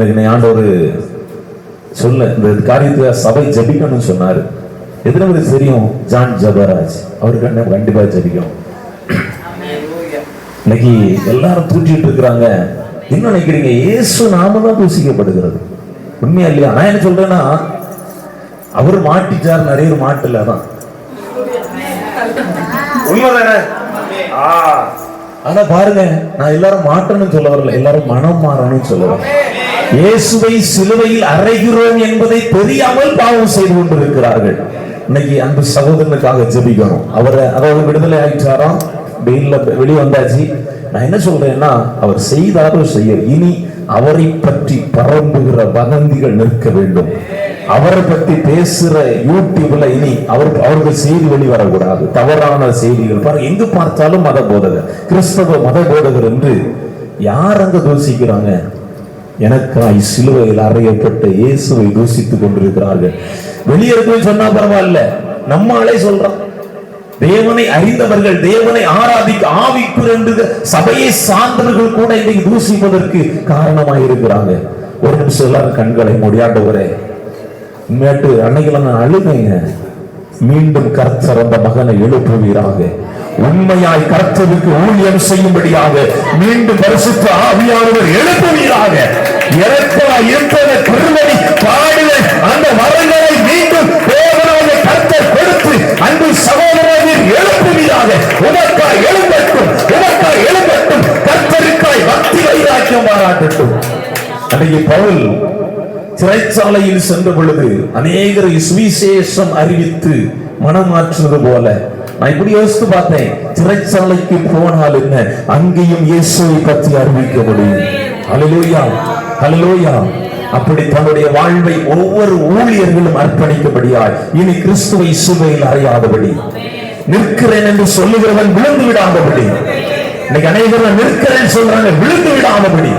ஆண்டவர் சொல்ல இந்த காரியத்துல சபை ஜபிக்கணும்னு சொன்னாரு. எத்தனை தெரியும்? ஜான் ஜபராஜ் அவருக்கு கண்டிப்பா ஜபிக்கணும். இன்னைக்கு எல்லாரும் தூக்கிட்டு இருக்கிறாங்க. என்ன நினைக்கிறீங்க? இயேசு நாம தான் தூசிக்கப்படுகிறது. உண்மையா இல்லையா? நான் என்ன சொல்றேன்னா, அவர் மாட்டிச்சார், நிறைய பேர் மாட்டல. தான் உண்மைதானே? ஆனா பாருங்க, நான் எல்லாரும் மாட்டணும்னு சொல்ல வரல, எல்லாரும் மனம் மாறணும்னு சொல்ல வரேன். இயேசுவை சிலுவையில் அறைகிறோம் என்பதை தெரியாமல் பாவம் செய்து கொண்டிருக்கிறார்கள். இன்னைக்கு அந்த சகோதரனுக்காக ஜெபிக்கணும். அவரை அதாவது விடுதலை ஆயிட்டாராம், வெளியே வந்தாச்சு. நான் என்ன சொல்றேன்னா, அவர் செய்தாரோ செய்ய, இனி அவரை பற்றி பரம்புகிற வதந்திகள் நிற்க வேண்டும். அவரை பற்றி பேசுற யூடியூப்ல இனி அவர்கள் செய்தி வெளிவரக்கூடாது. தவறான செய்திகள் பாருங்க, எங்கு பார்த்தாலும் மத போதகர், கிறிஸ்தவ மத போதகர் என்று யார் அங்க தூசிக்கிறாங்க? எனக்காய் சிலுவையில் அறையப்பட்ட இயேசுவை தூசித்துக் கொண்டிருக்கிறார்கள். வெளியே சொன்னா பரவாயில்ல, நம்மளே சொல்றோம். தேவனை அறிந்தவர்கள், தேவனை ஆராதிக்க ஆவிக்குள் என்று சபையை சார்ந்தவர்கள் கூட இன்னைக்கு தூசிப்பதற்கு காரணமாக இருக்கிறாங்க. ஒரு நிமிஷம் எல்லாரும் கண்களை மூடியாண்டவரே, உண்மையாட்டு அன்னைக்கு நான் அழுகைங்க. மீண்டும் கர்த்தர் அந்த மகனை எழுப்புவீராக. உண்மையாய் கர்த்தருக்கு ஊழியம் செய்யும்படியாக மீண்டும் பரிசுத்த ஆவியானவர் எழுப்புவீராக. அந்த வரங்களை மீண்டும் கர்த்தர் கொடுத்து அன்பு சகோதரர்கள் எழுப்புவீராக. உமக்காய் எழும்பட்டும், உமக்காய் எழும்பட்டும். கர்த்தருக்காய் பக்தி வைராக்கியம் பாராட்டட்டும். அன்றைக்கு பவுல் சிறைச்சாலையில் சென்ற பொழுது அநேகரை சுவிசேஷம் அறிவித்து மனமாற்றுவது போல, நான் இப்படி யோசித்து பார்த்தேன், சிறைச்சாலைக்கு போனால் என்ன, அங்கேயும் இயேசுவை பற்றி அறிவிக்க முடியும். ஹல்லேலூயா, ஹல்லேலூயா. அப்படி தன்னுடைய வாழ்வை ஒவ்வொரு ஊழியர்களும் அர்ப்பணிக்கபடியாய் இனி கிறிஸ்துவை சிலுவையில் அறையாதபடி, நிற்கிறேன் என்று சொல்லுகிறவன் விழுந்து விடாதபடி, இன்னைக்கு அநேகர் நிற்கிறேன் சொல்றாங்க, விழுந்து விடாதபடி